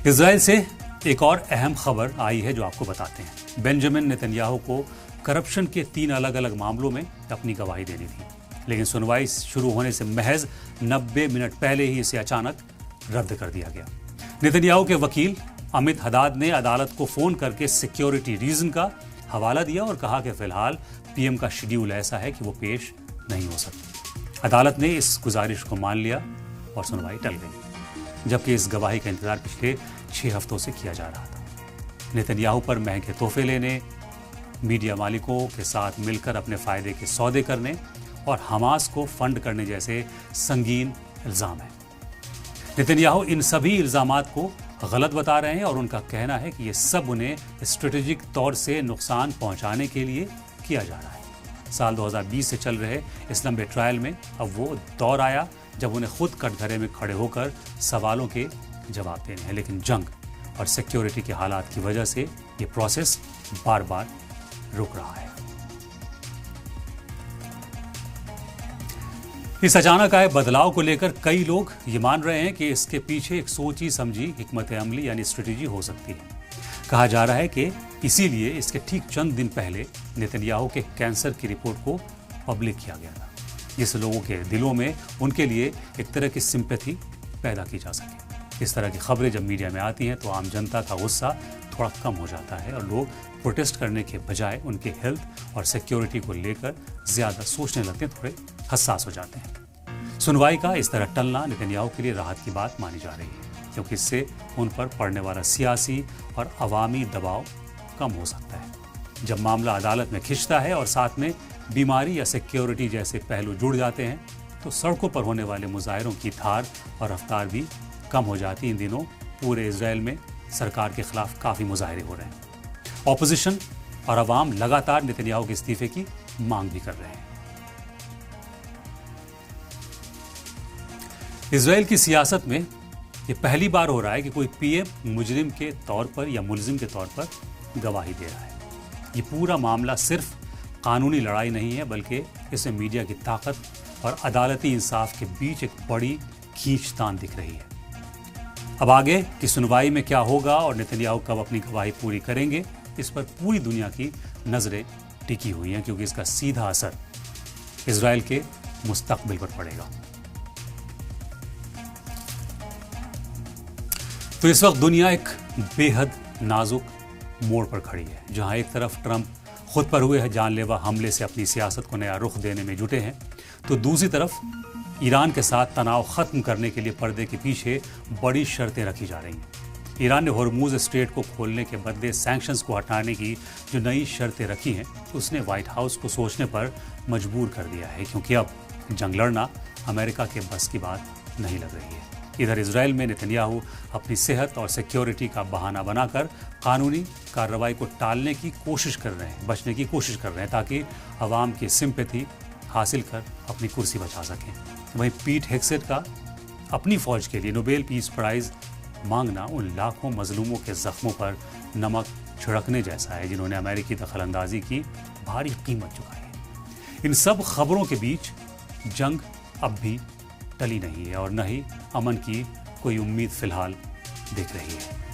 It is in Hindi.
इजराइल से एक और अहम खबर आई है जो आपको बताते हैं। बेंजामिन नेतन्याहू को करप्शन के 3 अलग अलग मामलों में अपनी गवाही देनी थी, लेकिन सुनवाई शुरू होने से महज 90 मिनट पहले ही इसे अचानक रद्द कर दिया गया। नेतन्याहू के वकील अमित हदाद ने अदालत को फोन करके सिक्योरिटी रीजन का हवाला दिया और कहा कि फिलहाल पीएम का शेड्यूल ऐसा है कि वो पेश नहीं हो सकती। अदालत ने इस गुजारिश को मान लिया और सुनवाई टल गई, जबकि इस गवाही का इंतजार पिछले 6 हफ्तों से किया जा रहा था। नेतन्याहू पर महंगे तोहफे लेने, मीडिया मालिकों के साथ मिलकर अपने फायदे के सौदे करने और हमास को फंड करने जैसे संगीन इल्जाम हैं। नेतन्याहू इन सभी इल्जामात को गलत बता रहे हैं और उनका कहना है कि ये सब उन्हें स्ट्रेटेजिक तौर से नुकसान पहुंचाने के लिए किया जा रहा है। साल 2020 से चल रहे इस लंबे ट्रायल में अब वो दौर आया जब उन्हें खुद कटघरे में खड़े होकर सवालों के जवाब देने हैं, लेकिन जंग और सिक्योरिटी के हालात की वजह से ये प्रोसेस बार बार रुक रहा है। इस अचानक आए बदलाव को लेकर कई लोग ये मान रहे हैं कि इसके पीछे एक सोची समझी हिकमत अमली यानी स्ट्रेटेजी हो सकती है। कहा जा रहा है कि इसीलिए इसके ठीक चंद दिन पहले नेतन्याहू के कैंसर की रिपोर्ट को पब्लिक किया गया था, जिससे लोगों के दिलों में उनके लिए एक तरह की सिंपैथी पैदा की जा सके। इस तरह की खबरें जब मीडिया में आती हैं तो आम जनता का गुस्सा थोड़ा कम हो जाता है और लोग प्रोटेस्ट करने के बजाय उनके हेल्थ और सिक्योरिटी को लेकर ज्यादा सोचने लगते हैं, थोड़े हसास हो जाते हैं। सुनवाई का इस तरह टलना नेतन्याहू के लिए राहत की बात मानी जा रही है, क्योंकि इससे उन पर पड़ने वाला सियासी और अवामी दबाव कम हो सकता है। जब मामला अदालत में खिंचता है और साथ में बीमारी या सिक्योरिटी जैसे पहलू जुड़ जाते हैं तो सड़कों पर होने वाले मुजाहिरों की धार और रफ्तार भी कम हो जाती है। इन दिनों पूरे इजराइल में सरकार के खिलाफ काफी मुजाहिरे हो रहे हैं। ऑपोजिशन और अवाम लगातार नेतन्याहू के इस्तीफे की मांग भी कर रहे हैं। इजराइल की सियासत में यह पहली बार हो रहा है कि कोई पीएम मुजरिम के तौर पर या मुलजिम के तौर पर गवाही दे रहा है। ये पूरा मामला सिर्फ कानूनी लड़ाई नहीं है, बल्कि इसमें मीडिया की ताकत और अदालती इंसाफ के बीच एक बड़ी खींचतान दिख रही है। अब आगे की सुनवाई में क्या होगा और नेतन्याहू कब अपनी गवाही पूरी करेंगे, इस पर पूरी दुनिया की नजरें टिकी हुई हैं, क्योंकि इसका सीधा असर इजराइल के मुस्तकबिल पर पड़ेगा। तो इस वक्त दुनिया एक बेहद नाजुक मोड़ पर खड़ी है, जहां एक तरफ ट्रंप खुद पर हुए जानलेवा हमले से अपनी सियासत को नया रुख देने में जुटे हैं, तो दूसरी तरफ ईरान के साथ तनाव खत्म करने के लिए पर्दे के पीछे बड़ी शर्तें रखी जा रही हैं। ईरान ने हॉर्मुज स्ट्रेट को खोलने के बदले सैंक्शंस को हटाने की जो नई शर्तें रखी हैं, उसने व्हाइट हाउस को सोचने पर मजबूर कर दिया है, क्योंकि अब जंग लड़ना अमेरिका के बस की बात नहीं लग रही है। इधर इजराइल में नेतन्याहू अपनी सेहत और सिक्योरिटी का बहाना बनाकर कानूनी कार्रवाई को टालने की कोशिश कर रहे हैं, बचने की कोशिश कर रहे हैं, ताकि अवाम की सिंपैथी हासिल कर अपनी कुर्सी बचा सकें। वहीं पीट हेग्सेट का अपनी फौज के लिए नोबेल पीस प्राइज मांगना उन लाखों मजलूमों के जख्मों पर नमक छिड़कने जैसा है, जिन्होंने अमेरिकी दखलंदाजी की भारी कीमत चुकाई है। इन सब खबरों के बीच जंग अब भी टली नहीं है और न ही अमन की कोई उम्मीद फिलहाल दिख रही है।